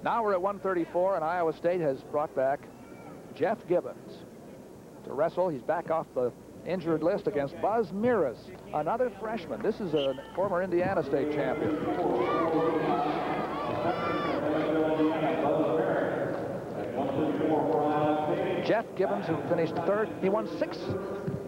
Now we're at 134, and Iowa State has brought back Jeff Gibbons to wrestle. He's back off the injured list against Buzz Mieras, another freshman. This is a former Indiana State champion. Jeff Gibbons, who finished third, he won 6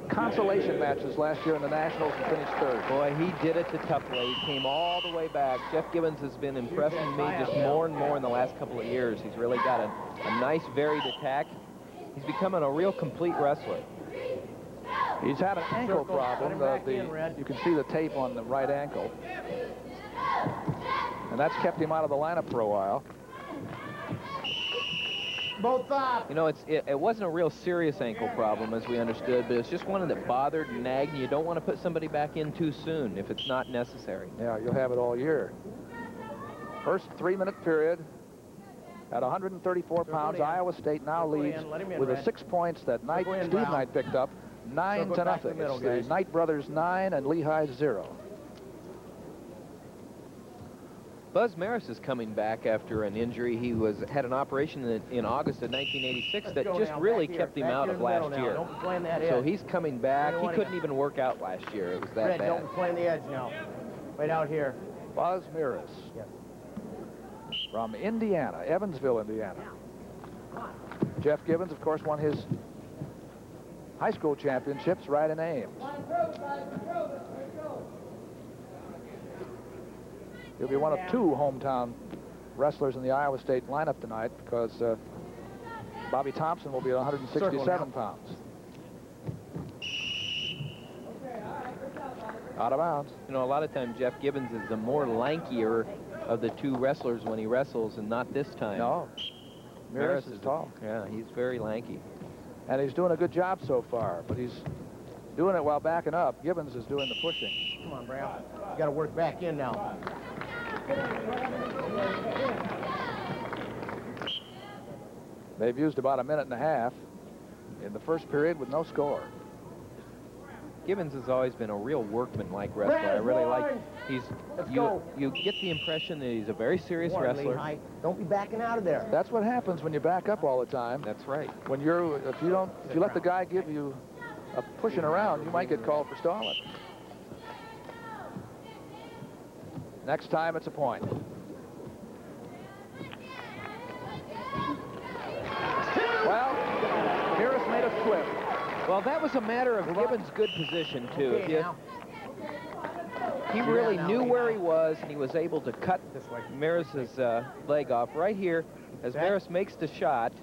consolation matches last year in the Nationals and finished third. Boy, he did it the tough way. He came all the way back. Jeff Gibbons has been impressing me just more and more in the last couple of years. He's really got a nice, varied attack. He's becoming a real complete wrestler. He's had an ankle problem. You can see the tape on the right ankle. And that's kept him out of the lineup for a while. Both up. You know, it wasn't a real serious ankle problem, as we understood, but it's just one that bothered and nagged, and you don't want to put somebody back in too soon if it's not necessary. Yeah, you'll have it all year. First 3-minute period. At 134 pounds, Iowa State now leads with the 6 points that Steve Knight picked up, 9-0. It's the Knight brothers 9 and Lehigh 0. Buzz Mieras is coming back after an injury. He had an operation in August of 1986 that just really kept him out of last year. So he's coming back. He couldn't even work out last year. It was that bad. Don't play on the edge now. Right out here. Buzz Mieras. Yes. From Indiana, Evansville, Indiana. Jeff Gibbons, of course, won his high school championships right in Ames. He'll be one of 2 hometown wrestlers in the Iowa State lineup tonight because Bobby Thompson will be at 167 pounds. Out of bounds. You know, a lot of times Jeff Gibbons is the more lankier of the 2 wrestlers when he wrestles, and not this time. No. Mieras is tall. Yeah, he's very lanky. And he's doing a good job so far, but he's doing it while backing up. Gibbons is doing the pushing. Come on, Brown. You got to work back in now. They've used about 1.5 minutes in the first period with no score. Gibbons has always been a real workman-like wrestler. I really like. You get the impression that he's a very serious wrestler. Lehigh. Don't be backing out of there. That's what happens when you back up all the time. That's right. When if you let the guy give you a pushing around, you might get called for stalling. Next time, it's a point. Well, Mieras made a slip. Well, that was a matter of Gibbons' good position, too. He really knew where he was, and he was able to cut Mieras' leg off right here. As Mieras makes the shot,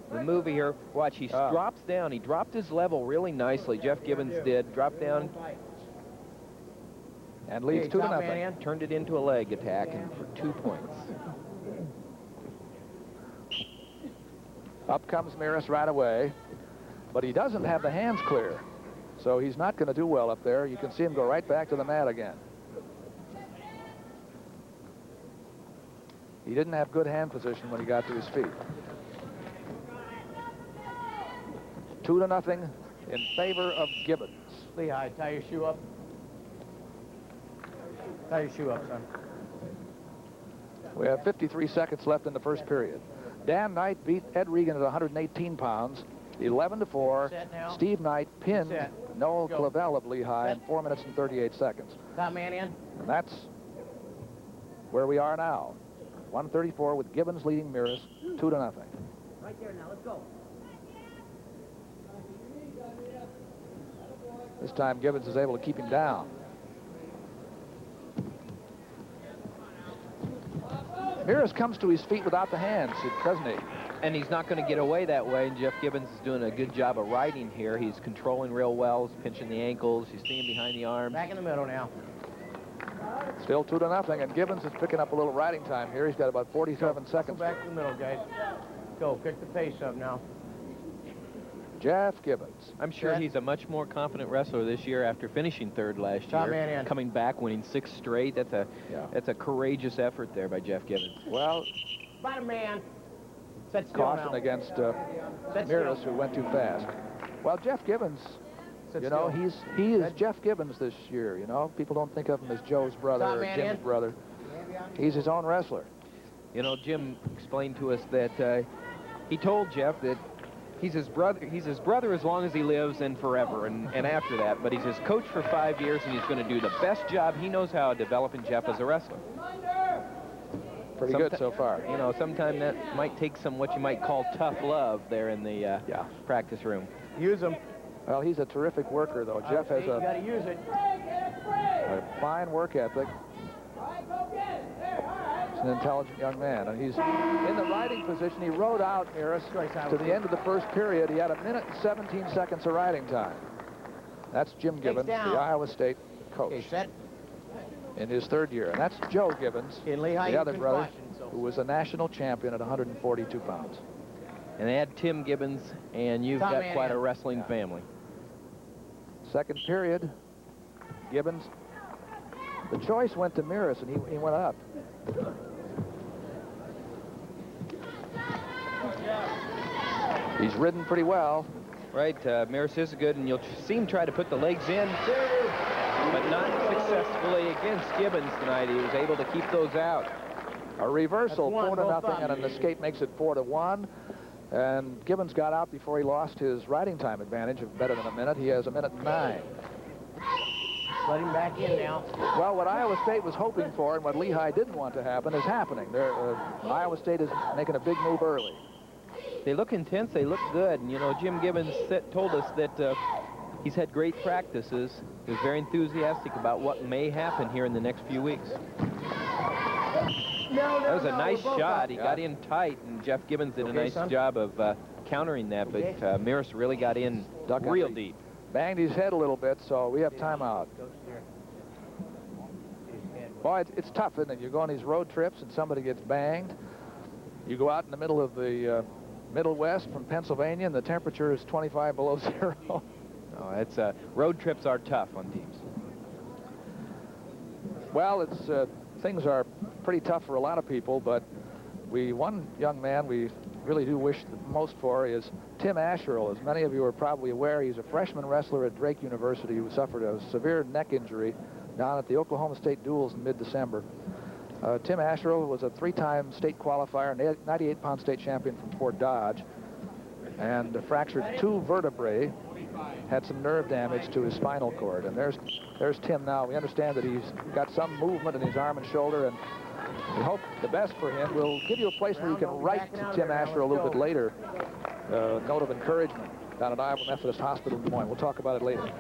the move here, watch, he drops down. He dropped his level really nicely. Jeff Gibbons did. Dropped down. And leads 2-0. Turned it into a leg attack and for 2 points. Up comes Mieras right away, but he doesn't have the hands clear, so he's not going to do well up there. You can see him go right back to the mat again. He didn't have good hand position when he got to his feet. 2-0 in favor of Gibbons. Lehigh, tie your shoe up. Tie your shoe up, son. We have 53 seconds left in the first period. Dan Knight beat Ed Regan at 118 pounds, 11-4. Steve Knight pinned Noel Clavel of Lehigh in 4 minutes and 38 seconds. Top man in. And that's where we are now. 134 with Gibbons leading Mieras 2-0. Right there now, let's go. This time Gibbons is able to keep him down. Mieras comes to his feet without the hands, doesn't he? And he's not going to get away that way, and Jeff Gibbons is doing a good job of riding here. He's controlling real well. He's pinching the ankles. He's staying behind the arms. Back in the middle now. Still 2-0, and Gibbons is picking up a little riding time here. He's got about 47 seconds. Go back to the middle, guys. Go, pick the pace up now. Jeff Gibbons. I'm sure he's a much more confident wrestler this year after finishing third last year. Coming back, winning 6 straight. That's a courageous effort there by Jeff Gibbons. Well, bottom man. Caution against Mieras, who went too fast. Well, Jeff Gibbons, you know, he is Jeff Gibbons this year. You know, people don't think of him as Joe's brother or Jim's brother. He's his own wrestler. You know, Jim explained to us that he told Jeff that he's his brother as long as he lives and forever and after that, but he's his coach for 5 years, and he's going to do the best job he knows how developing Jeff as a wrestler. Pretty good so far. You know, sometimes that might take some what you might call tough love there in the practice room. Use him. Well, he's a terrific worker, though. Jeff has You gotta use it. a fine work ethic. He's an intelligent young man, and he's in the riding position. He rode out Mieras to the end of the first period. He had 1 minute and 17 seconds of riding time. That's Jim Gibbons, the Iowa State coach. Okay, set. In his 3rd year. And that's Joe Gibbons, In lehigh, the other brother, who was a national champion at 142 pounds. And add Tim Gibbons, and you've got quite a wrestling family. Second period, Gibbons. The choice went to Mieras, and he went up. He's ridden pretty well. Right, Mieras is good, and you'll see him try to put the legs in, but not successfully against Gibbons tonight. He was able to keep those out. A reversal, 4-0, and an thumbs. escape makes it 4-1. And Gibbons got out before he lost his riding time advantage of better than a minute. He has 1 minute and 9. Let him back in now. Well, what Iowa State was hoping for and what Lehigh didn't want to happen is happening. Iowa State is making a big move early. They look intense, they look good, and you know, Jim Gibbons told us that he's had great practices. He was very enthusiastic about what may happen here in the next few weeks. That was a nice shot. He got in tight, and Jeff Gibbons did a nice job of countering that, but Mieras really got in real deep. Banged his head a little bit, so we have timeout. Boy, it's tough, isn't it? You go on these road trips and somebody gets banged. You go out in the middle of the Middle West from Pennsylvania, and the temperature is 25 below zero. Oh, it's road trips are tough on teams. Well, things are pretty tough for a lot of people, but one young man we really do wish the most for is Tim Asherle. As many of you are probably aware, he's a freshman wrestler at Drake University who suffered a severe neck injury down at the Oklahoma State Duels in mid-December. Tim Asherle was a 3-time state qualifier and 98-pound state champion from Fort Dodge, and fractured 2 vertebrae, had some nerve damage to his spinal cord. And there's Tim now. We understand that he's got some movement in his arm and shoulder, and we hope the best for him. We'll give you a place where you can write to Tim Asherle a little bit later. Note of encouragement down at Iowa Methodist Hospital in Des Moines. We'll talk about it later.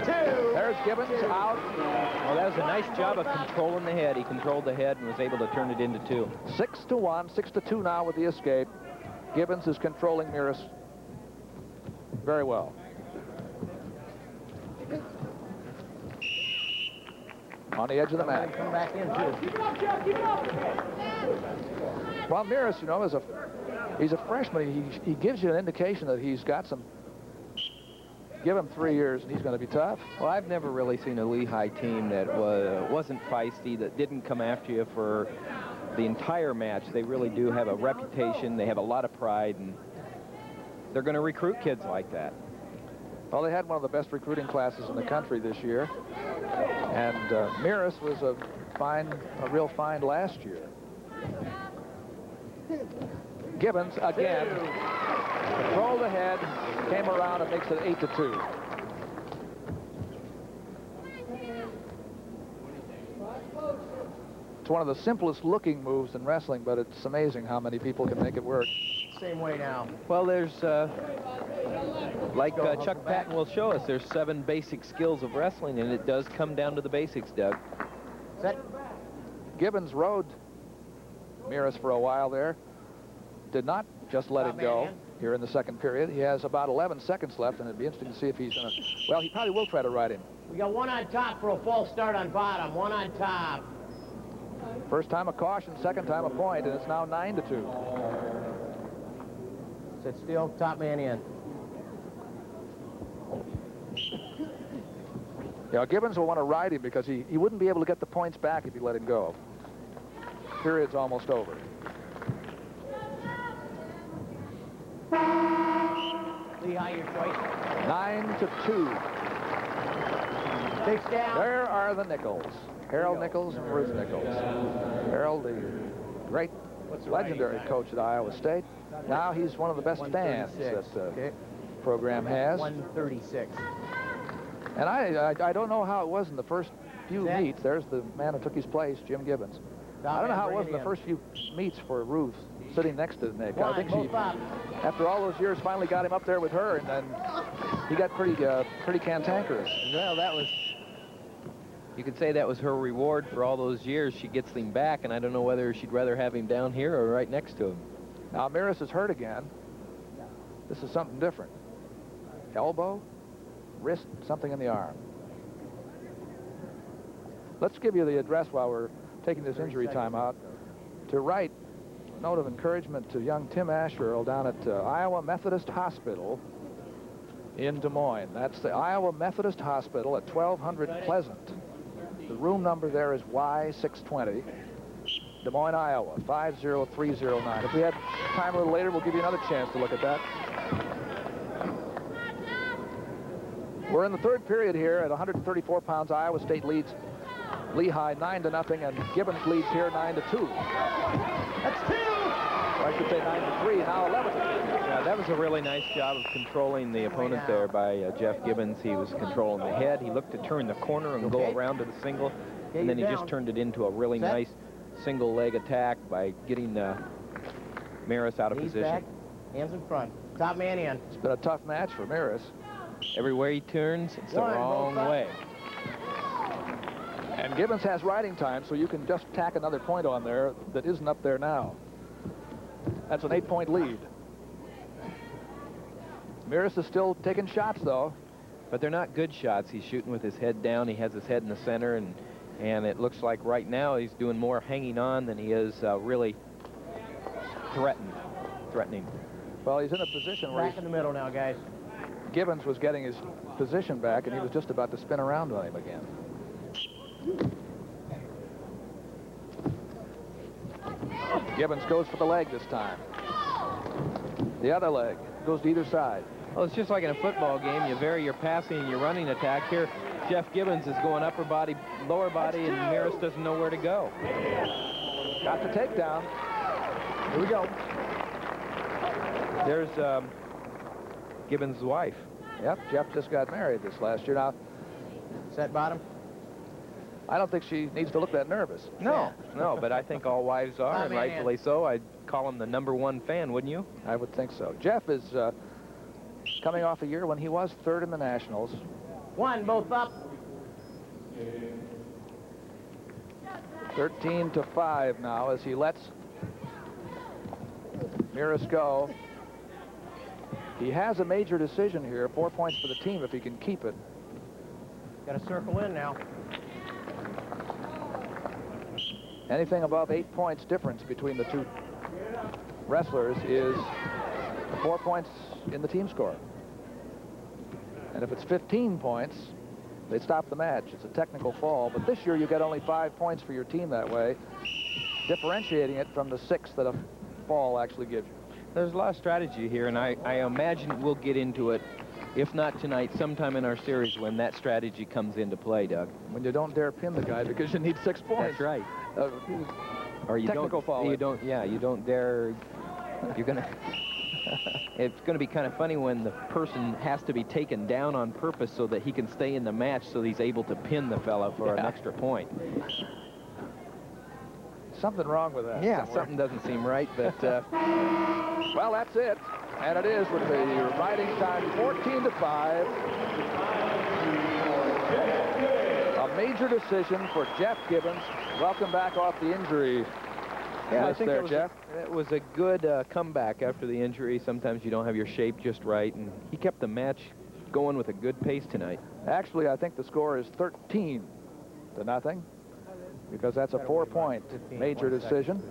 There's Gibbons out. Well, that was a nice job of controlling the head. He controlled the head and was able to turn it into 2. 6-1, 6-2 now with the escape. Gibbons is controlling Mieras very well. On the edge of the mat. Come back in, too. Well, Mieras, you know, he's a freshman. He gives you an indication that he's got some. Give him 3 years, and he's going to be tough. Well, I've never really seen a Lehigh team that wasn't feisty, that didn't come after you for the entire match. They really do have a reputation. They have a lot of pride, and they're going to recruit kids like that. Well, they had one of the best recruiting classes in the country this year, and Mieras was a real find last year. Gibbons again controlled the head, came around and makes it 8-2. It's one of the simplest looking moves in wrestling, but it's amazing how many people can make it work. Same way now. Well, there's, like Chuck Patton will show us, there's 7 basic skills of wrestling, and it does come down to the basics, Doug. Set. Gibbons rode Mieras for a while there. Did not just let him go here in the second period. He has about 11 seconds left, and it'd be interesting to see if he's going to... Well, he probably will try to ride him. We got 1 on top for a false start on bottom. 1 on top. First time a caution, second time a point, and it's now 9-2. Sit still, top man in. Yeah, Gibbons will want to ride him because he wouldn't be able to get the points back if he let him go. Period's almost over. Lehigh, your choice. 9-2. Six down. There are the Nichols. Harold Nichols and Ruth Nichols. Harold, the great, legendary coach at Iowa State. Now he's one of the best fans that the program has. 136. And I don't know how it was in the first few meets. There's the man who took his place, Jim Gibbons. I don't know how it was in the first few meets for Ruth sitting next to Nick. I think she, after all those years, finally got him up there with her, and then he got pretty cantankerous. Well, that was, you could say that was her reward for all those years. She gets him back, and I don't know whether she'd rather have him down here or right next to him. Now, Mieras is hurt again. This is something different. Elbow, wrist, something in the arm. Let's give you the address while we're taking this injury time out. To write a note of encouragement to young Tim Asherle down at Iowa Methodist Hospital in Des Moines. That's the Iowa Methodist Hospital at 1200 Pleasant. The room number there is Y620, Des Moines, Iowa, 50309. If we had time a little later, we'll give you another chance to look at that. We're in the third period here at 134 pounds. Iowa State leads Lehigh 9-0, and Gibbons leads here 9-2. That's 2. Or I should say 9-3, now 11. Yeah, that was a really nice job of controlling the opponent there by Jeff Gibbons. He was controlling the head. He looked to turn the corner and go around to the single, and then he just turned it into a really nice single leg attack by getting Mieras out of position. Back, hands in front. Top man in. It's been a tough match for Mieras. Everywhere he turns, it's the wrong way. And Gibbons has riding time, so you can just tack another point on there that isn't up there now. That's an 8-point lead. Mieras is still taking shots, though. But they're not good shots. He's shooting with his head down. He has his head in the center, and it looks like right now he's doing more hanging on than he is really threatening. Well, he's in a position where Back in the middle now, guys. Gibbons was getting his position back, and he was just about to spin around on him again. Gibbons goes for the leg this time. The other leg goes to either side. Well, it's just like in a football game. You vary your passing and your running attack. Here, Jeff Gibbons is going upper body, lower body, and Mieras doesn't know where to go. Got the takedown. Here we go. There's Gibbons' wife. Yep, Jeff just got married this last year. Now, Set bottom. I don't think she needs to look that nervous. No, but I think all wives are, and rightfully so. I'd call him the #1 fan, wouldn't you? I would think so. Jeff is coming off a year when he was 3rd in the Nationals. One, both up. 13-5 now as he lets Mieras go. He has a major decision here. 4 points for the team if he can keep it. Got to circle in now. Anything above 8 points difference between the two wrestlers is 4 points in the team score. And if it's 15 points, they stop the match. It's a technical fall. But this year you get only 5 points for your team that way, differentiating it from the 6 that a fall actually gives you. There's a lot of strategy here, and I imagine we'll get into it, if not tonight, sometime in our series when that strategy comes into play, Doug. When you don't dare pin the guy because you need 6 points. That's right. Or you technical fall. You don't dare. You're gonna. It's going to be kind of funny when the person has to be taken down on purpose so that he can stay in the match, so he's able to pin the fella for an extra point. Something wrong with that. Yeah, something doesn't seem right, but... Well, that's it. And it is with the riding time 14-5. A major decision for Jeff Gibbons. Welcome back off the injury. Yeah, I think there, Jeff. It was a good comeback after the injury. Sometimes you don't have your shape just right, and he kept the match going with a good pace tonight. Actually, I think the score is 13-0, because that's a 4-point major decision.